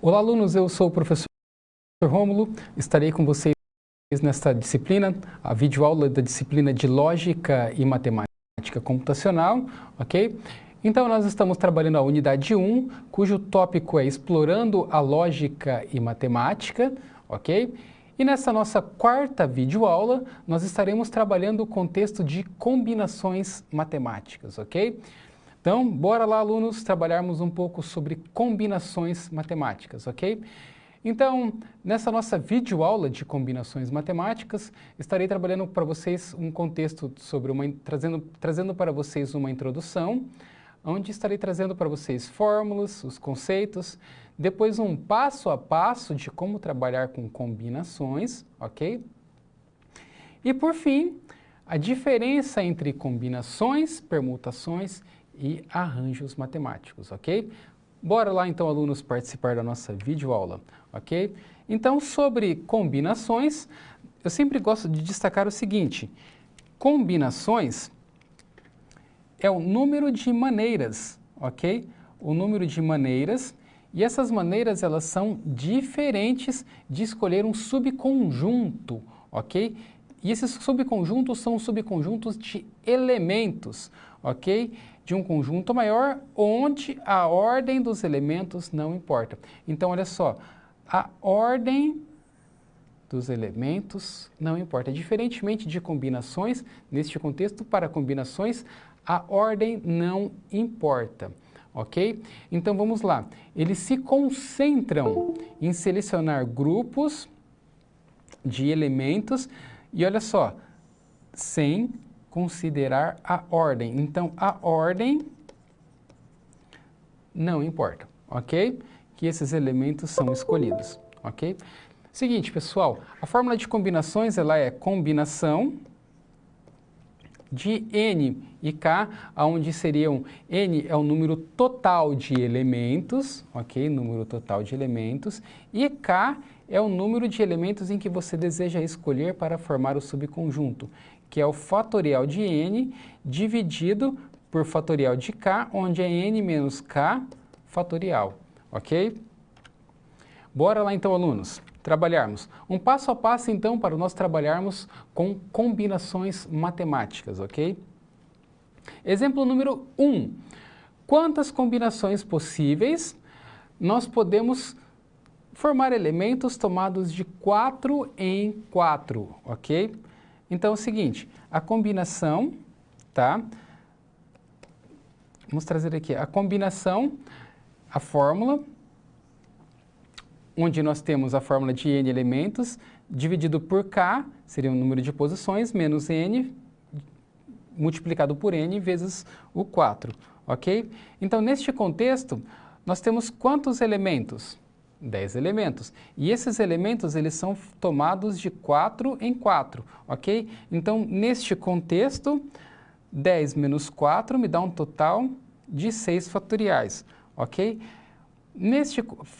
Olá, alunos, eu sou o professor Rômulo, estarei com vocês nesta disciplina, a videoaula da disciplina de Lógica e Matemática Computacional, ok? Então, nós estamos trabalhando a unidade 1, cujo tópico é Explorando a Lógica e Matemática, ok? E nessa nossa quarta videoaula, nós estaremos trabalhando o contexto de combinações matemáticas, ok? Então, bora lá, alunos, trabalharmos um pouco sobre combinações matemáticas, ok? Então, nessa nossa videoaula de combinações matemáticas, estarei trabalhando para vocês um contexto sobre trazendo para vocês uma introdução, onde estarei trazendo para vocês fórmulas, os conceitos, depois um passo a passo de como trabalhar com combinações, ok? E por fim, a diferença entre combinações, permutações e arranjos matemáticos, ok? Bora lá então, alunos, participar da nossa videoaula, ok? Então, sobre combinações, eu sempre gosto de destacar o seguinte: combinações é o número de maneiras, ok? O número de maneiras, e essas maneiras elas são diferentes de escolher um subconjunto, ok? E esses subconjuntos são subconjuntos de elementos, ok? De um conjunto maior, onde a ordem dos elementos não importa. Então, olha só, a ordem dos elementos não importa. Diferentemente de combinações, neste contexto, para combinações, a ordem não importa, ok? Então, vamos lá. Eles se concentram em selecionar grupos de elementos e, olha só, sem considerar a ordem. Então, a ordem não importa, ok? Que esses elementos são escolhidos, ok? Seguinte, pessoal, a fórmula de combinações, ela é combinação de N e K, onde seriam N é o número total de elementos, ok? Número total de elementos, e K é o número de elementos em que você deseja escolher para formar o subconjunto, que é o fatorial de N dividido por fatorial de K, onde é N menos K fatorial, ok? Bora lá então, alunos, trabalharmos. Um passo a passo então para nós trabalharmos com combinações matemáticas, ok? Exemplo número 1. Quantas combinações possíveis nós podemos formar elementos tomados de 4 em 4, ok? Então é o seguinte, a combinação, tá? Vamos trazer aqui a combinação, a fórmula, onde nós temos a fórmula de N elementos, dividido por K, seria o número de posições, menos N, multiplicado por N, vezes o 4, ok? Então, neste contexto, nós temos quantos elementos? 10 elementos. E esses elementos, eles são tomados de 4 em 4, ok? Então, neste contexto, 10 menos 4 me dá um total de 6 fatoriais, ok?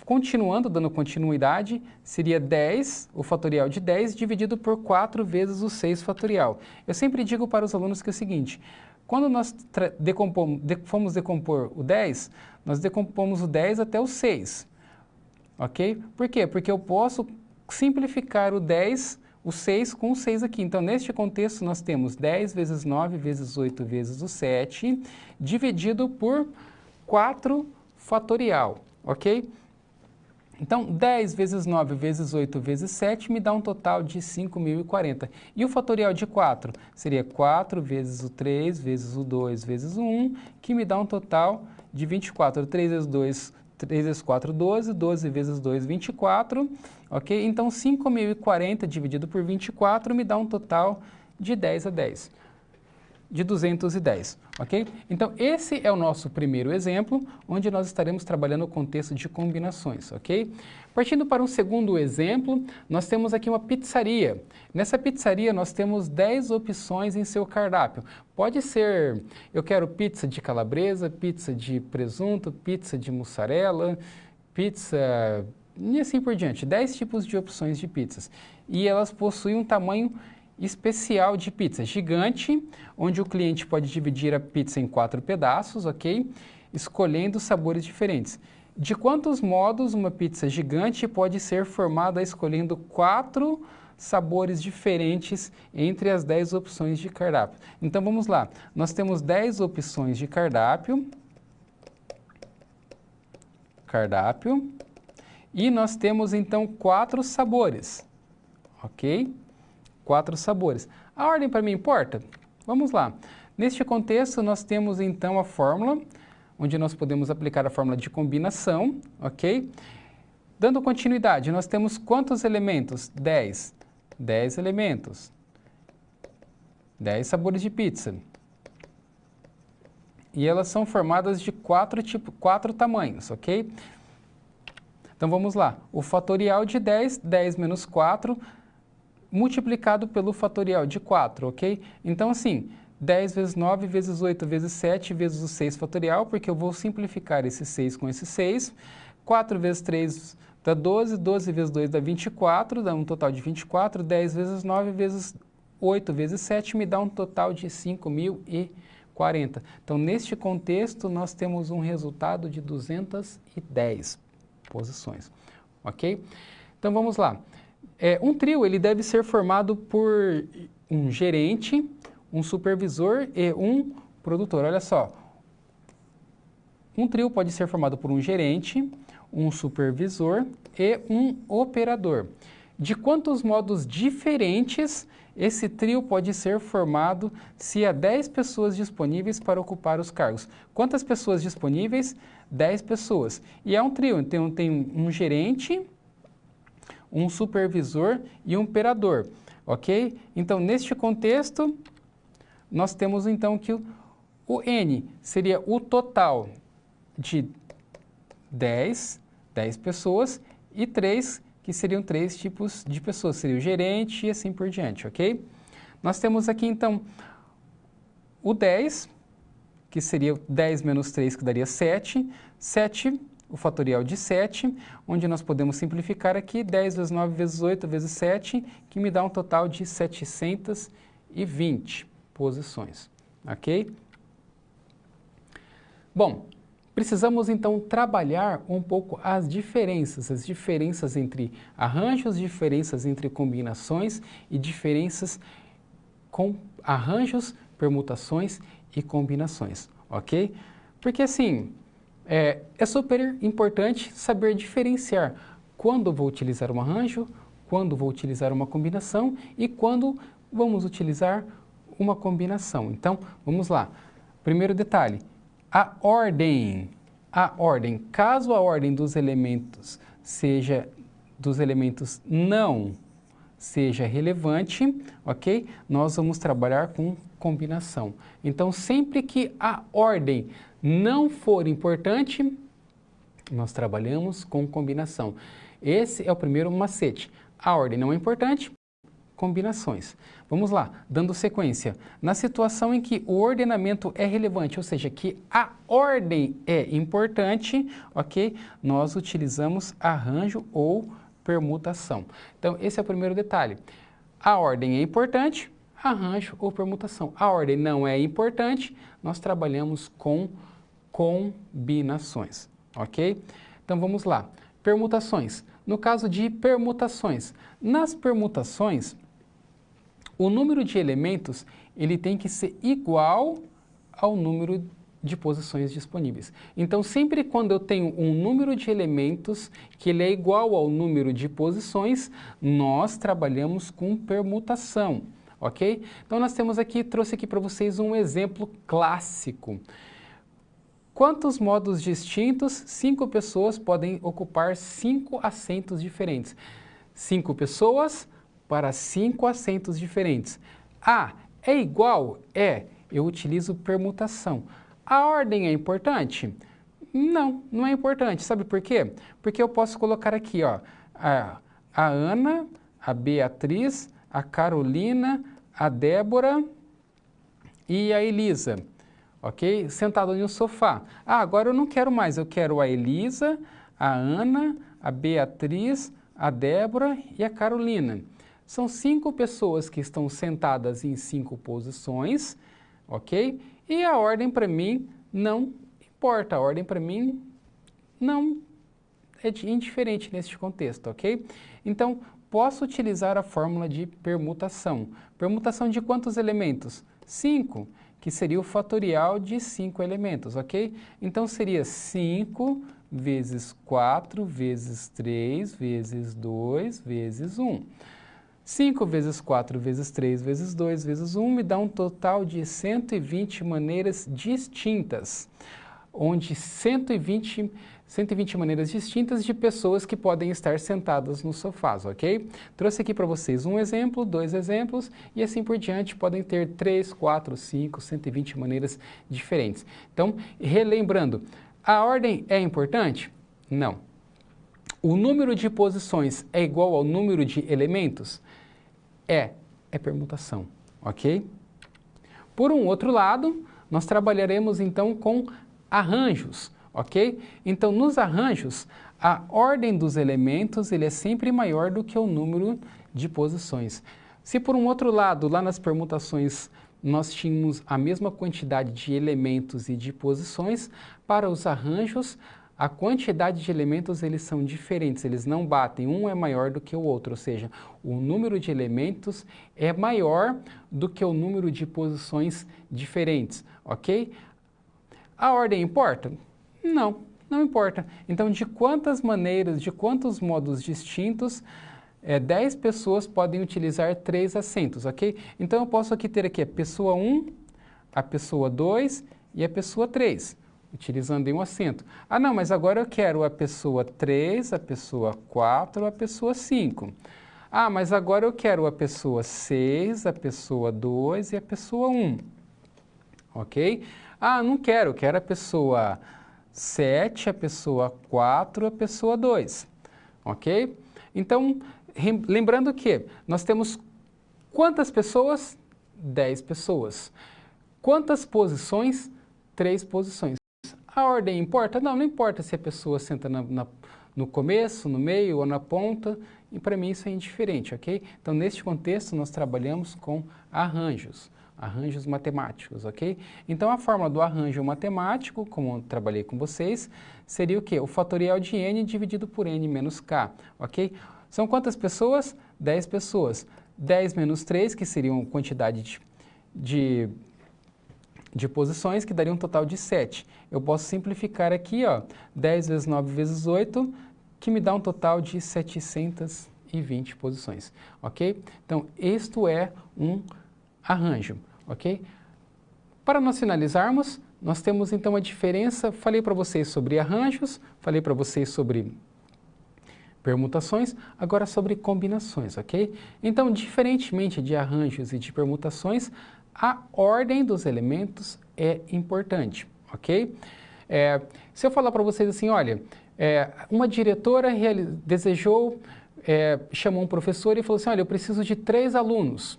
Continuando, dando continuidade, seria 10, o fatorial de 10, dividido por 4 vezes o 6 fatorial. Eu sempre digo para os alunos que é o seguinte: quando nós fomos decompor o 10, nós decompomos o 10 até o 6, ok? Por quê? Porque eu posso simplificar o 10, o 6 com o 6 aqui. Então, neste contexto, nós temos 10 vezes 9 vezes 8 vezes o 7, dividido por 4 fatorial. Ok? Então, 10 vezes 9 vezes 8 vezes 7 me dá um total de 5.040. E o fatorial de 4 seria 4 vezes o 3 vezes o 2 vezes o 1, que me dá um total de 24. 3 vezes 2, 3 vezes 4, 12, 12 vezes 2, 24. Ok? Então, 5.040 dividido por 24 me dá um total de 10 a 10. De 210, ok? Então, esse é o nosso primeiro exemplo, onde nós estaremos trabalhando o contexto de combinações, ok? Partindo para um segundo exemplo, nós temos aqui uma pizzaria. Nessa pizzaria, nós temos 10 opções em seu cardápio. Pode ser, eu quero pizza de calabresa, pizza de presunto, pizza de mussarela, pizza e assim por diante. 10 tipos de opções de pizzas. E elas possuem um tamanho especial de pizza gigante, onde o cliente pode dividir a pizza em 4 pedaços, ok? Escolhendo sabores diferentes. De quantos modos uma pizza gigante pode ser formada escolhendo 4 sabores diferentes entre as 10 opções de cardápio? Então vamos lá, nós temos 10 opções de cardápio, e nós temos então 4 sabores, ok? 4 sabores. A ordem para mim importa? Vamos lá. Neste contexto nós temos então a fórmula, onde nós podemos aplicar a fórmula de combinação, ok? Dando continuidade, nós temos quantos elementos? 10. 10 elementos. 10 sabores de pizza. E elas são formadas de 4 tamanhos, ok? Então vamos lá. O fatorial de 10, 10 menos 4, multiplicado pelo fatorial de 4, ok? Então assim, 10 vezes 9 vezes 8 vezes 7 vezes o 6 fatorial, porque eu vou simplificar esse 6 com esse 6. 4 vezes 3 dá 12, 12 vezes 2 dá 24, dá um total de 24. 10 vezes 9 vezes 8 vezes 7 me dá um total de 5.040. Então, neste contexto, nós temos um resultado de 210 posições, ok? Então, vamos lá. Um trio ele deve ser formado por um gerente, um supervisor e um produtor. Olha só, um trio pode ser formado por um gerente, um supervisor e um operador. De quantos modos diferentes esse trio pode ser formado se há 10 pessoas disponíveis para ocupar os cargos? Quantas pessoas disponíveis? 10 pessoas. E é um trio, então tem um gerente, um supervisor e um operador, ok? Então, neste contexto, nós temos então que o N seria o total de 10 pessoas e 3, que seriam 3 tipos de pessoas, seria o gerente e assim por diante, ok? Nós temos aqui então o 10, que seria 10 menos 3, que daria 7, 7, o fatorial de 7, onde nós podemos simplificar aqui 10 vezes 9 vezes 8 vezes 7, que me dá um total de 720 posições, ok? Bom, precisamos então trabalhar um pouco as diferenças entre arranjos, diferenças entre combinações e diferenças com arranjos, permutações e combinações, ok? Porque assim, é super importante saber diferenciar quando vou utilizar um arranjo, quando vou utilizar uma combinação e quando vamos utilizar uma combinação. Então, vamos lá. Primeiro detalhe, a ordem. Caso a ordem dos elementos não seja relevante, ok? Nós vamos trabalhar com combinação. Então, sempre que a ordem não for importante, nós trabalhamos com combinação. Esse é o primeiro macete. A ordem não é importante, combinações. Vamos lá, dando sequência. Na situação em que o ordenamento é relevante, ou seja, que a ordem é importante, ok? Nós utilizamos arranjo ou permutação. Então, esse é o primeiro detalhe. A ordem é importante, arranjo ou permutação. A ordem não é importante, nós trabalhamos com combinações, ok? Então, vamos lá. Permutações. No caso de permutações, nas permutações, o número de elementos ele tem que ser igual ao número de posições disponíveis. Então, sempre quando eu tenho um número de elementos que ele é igual ao número de posições, nós trabalhamos com permutação, ok? Então, nós temos aqui, trouxe aqui para vocês um exemplo clássico. Quantos modos distintos 5 pessoas podem ocupar 5 assentos diferentes? 5 pessoas para 5 assentos diferentes. É igual? Eu utilizo permutação. A ordem é importante? Não, não é importante. Sabe por quê? Porque eu posso colocar aqui, ó, a Ana, a Beatriz, a Carolina, a Débora e a Elisa, ok? Sentado no sofá. Agora eu não quero mais, eu quero a Elisa, a Ana, a Beatriz, a Débora e a Carolina. São 5 pessoas que estão sentadas em 5 posições, ok? E a ordem para mim não importa, a ordem para mim não é indiferente neste contexto, ok? Então, posso utilizar a fórmula de permutação. Permutação de quantos elementos? 5, que seria o fatorial de 5 elementos, ok? Então, seria 5 vezes 4 vezes 3 vezes 2 vezes 1. 5 vezes 4 vezes 3 vezes 2 vezes 1 me dá um total de 120 maneiras distintas, onde 120 maneiras distintas de pessoas que podem estar sentadas nos sofás, ok? Trouxe aqui para vocês um exemplo, 2 exemplos e assim por diante, podem ter 3, 4, 5, 120 maneiras diferentes. Então, relembrando, a ordem é importante? Não. O número de posições é igual ao número de elementos? É permutação, ok? Por um outro lado, nós trabalharemos então com arranjos, ok? Então, nos arranjos, a ordem dos elementos ele é sempre maior do que o número de posições. Se por um outro lado, lá nas permutações, nós tínhamos a mesma quantidade de elementos e de posições, para os arranjos, a quantidade de elementos eles são diferentes, eles não batem, um é maior do que o outro, ou seja, o número de elementos é maior do que o número de posições diferentes, ok? A ordem importa? Não, não importa. Então, de quantas maneiras, de quantos modos distintos, 10 pessoas podem utilizar 3 assentos, ok? Então, eu posso aqui ter aqui a pessoa 1, a pessoa 2 e a pessoa 3. Utilizando em um assento. Ah, não, mas agora eu quero a pessoa 3, a pessoa 4, a pessoa 5. Ah, mas agora eu quero a pessoa 6, a pessoa 2 e a pessoa 1. Ok? Ah, não quero, quero a pessoa 7, a pessoa 4, a pessoa 2. Ok? Então, lembrando que nós temos quantas pessoas? 10 pessoas. Quantas posições? 3 posições. A ordem importa? Não, não importa se a pessoa senta no começo, no meio ou na ponta, e para mim isso é indiferente, ok? Então, neste contexto, nós trabalhamos com arranjos matemáticos, ok? Então, a fórmula do arranjo matemático, como eu trabalhei com vocês, seria o quê? O fatorial de n dividido por n menos k, ok? São quantas pessoas? 10 pessoas. 10 menos 3, que seria uma quantidade de posições, que daria um total de 7. Eu posso simplificar aqui, ó, 10 vezes 9 vezes 8, que me dá um total de 720 posições, ok? Então, isto é um arranjo, ok? Para nós finalizarmos, nós temos então a diferença, falei para vocês sobre arranjos, falei para vocês sobre permutações, agora sobre combinações, ok? Então, diferentemente de arranjos e de permutações, a ordem dos elementos é importante, ok? Se eu falar para vocês assim, olha, uma diretora chamou um professor e falou assim, olha, eu preciso de 3 alunos.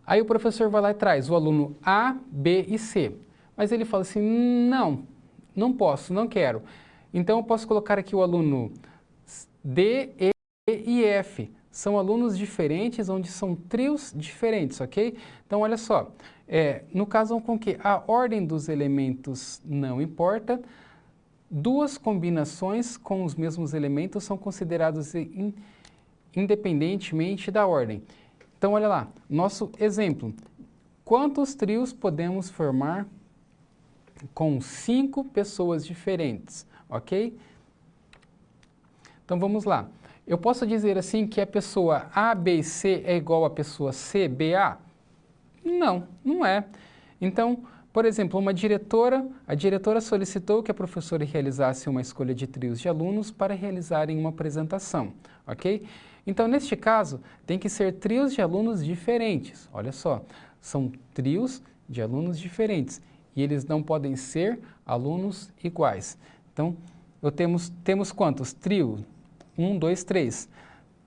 Aí o professor vai lá e traz o aluno A, B e C. Mas ele fala assim, não posso, não quero. Então eu posso colocar aqui o aluno D, E e F. São alunos diferentes, onde são trios diferentes, ok? Então, olha só, no caso com que a ordem dos elementos não importa, 2 combinações com os mesmos elementos são consideradas independentemente da ordem. Então, olha lá, nosso exemplo. Quantos trios podemos formar com 5 pessoas diferentes, ok? Então, vamos lá. Eu posso dizer assim que a pessoa A, B e C é igual à pessoa C, B, A? Não, não é. Então, por exemplo, a diretora solicitou que a professora realizasse uma escolha de trios de alunos para realizarem uma apresentação, ok? Então, neste caso, tem que ser trios de alunos diferentes. Olha só, são trios de alunos diferentes e eles não podem ser alunos iguais. Então, temos quantos? Trio 1, 2, 3.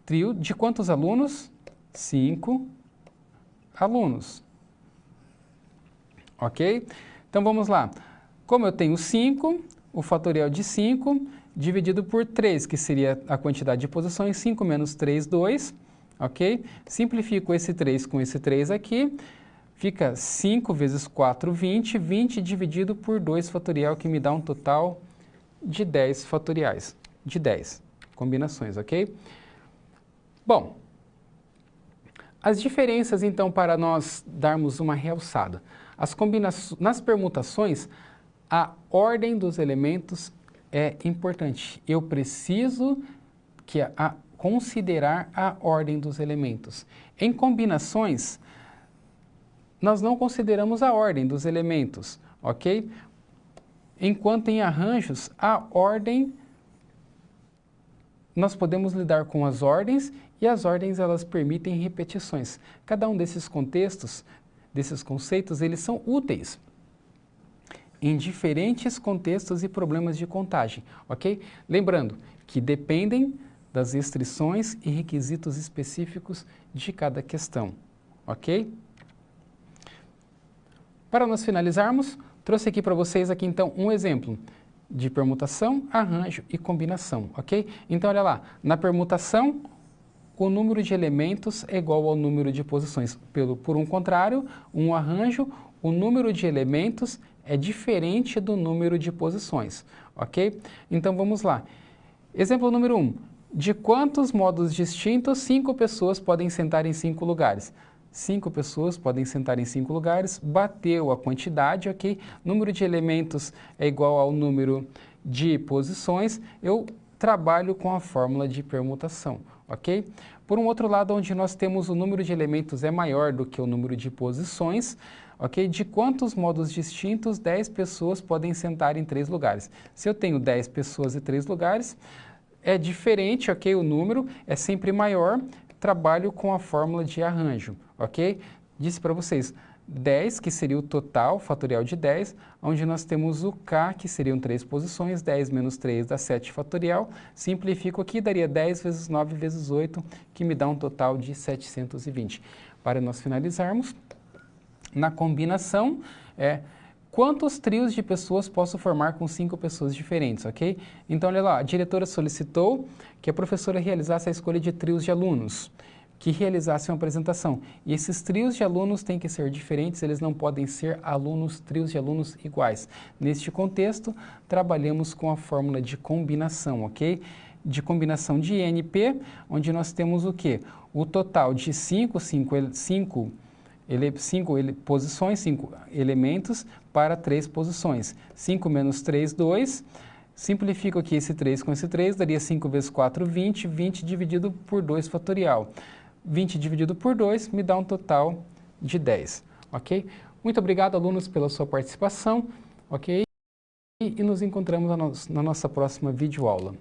Trio de quantos alunos? 5 alunos. Ok? Então, vamos lá. Como eu tenho 5, o fatorial de 5 dividido por 3, que seria a quantidade de posições, 5 menos 3, 2. Ok? Simplifico esse 3 com esse 3 aqui. Fica 5 vezes 4, 20. 20 dividido por 2 fatorial, que me dá um total de 10 fatoriais, de 10 combinações, ok? Bom, as diferenças, então, para nós darmos uma realçada. Nas permutações, a ordem dos elementos é importante. Eu preciso considerar a ordem dos elementos. Em combinações, nós não consideramos a ordem dos elementos, ok? Enquanto em arranjos, a ordem, nós podemos lidar com as ordens e as ordens elas permitem repetições. Cada um desses contextos, desses conceitos, eles são úteis em diferentes contextos e problemas de contagem, ok? Lembrando que dependem das restrições e requisitos específicos de cada questão, ok? Para nós finalizarmos, trouxe aqui para vocês aqui então um exemplo de permutação, arranjo e combinação, ok? Então olha lá, na permutação o número de elementos é igual ao número de posições. Por um contrário, um arranjo, o número de elementos é diferente do número de posições, ok? Então vamos lá. Exemplo número 1. De quantos modos distintos 5 pessoas podem sentar em 5 lugares? 5 pessoas podem sentar em 5 lugares, bateu a quantidade, ok? Número de elementos é igual ao número de posições, eu trabalho com a fórmula de permutação, ok? Por um outro lado, onde nós temos o número de elementos é maior do que o número de posições, ok? De quantos modos distintos 10 pessoas podem sentar em 3 lugares? Se eu tenho 10 pessoas e 3 lugares, é diferente, ok? O número é sempre maior, trabalho com a fórmula de arranjo, ok? Disse para vocês, 10, que seria o total, fatorial de 10, onde nós temos o K, que seriam 3 posições, 10 menos 3 dá 7 fatorial, simplifico aqui, daria 10 vezes 9 vezes 8, que me dá um total de 720. Para nós finalizarmos, na combinação, quantos trios de pessoas posso formar com 5 pessoas diferentes, ok? Então, olha lá, a diretora solicitou que a professora realizasse a escolha de trios de alunos, que realizassem uma apresentação. E esses trios de alunos têm que ser diferentes, eles não podem ser trios de alunos iguais. Neste contexto, trabalhamos com a fórmula de combinação, ok? De combinação de NP, onde nós temos o quê? O total de 5 posições, 5 elementos para 3 posições. 5 menos 3, 2. Simplifico aqui esse 3 com esse 3, daria 5 vezes 4, 20. 20 dividido por 2 fatorial. 20 dividido por 2 me dá um total de 10, ok? Muito obrigado, alunos, pela sua participação, ok? E nos encontramos na nossa próxima videoaula.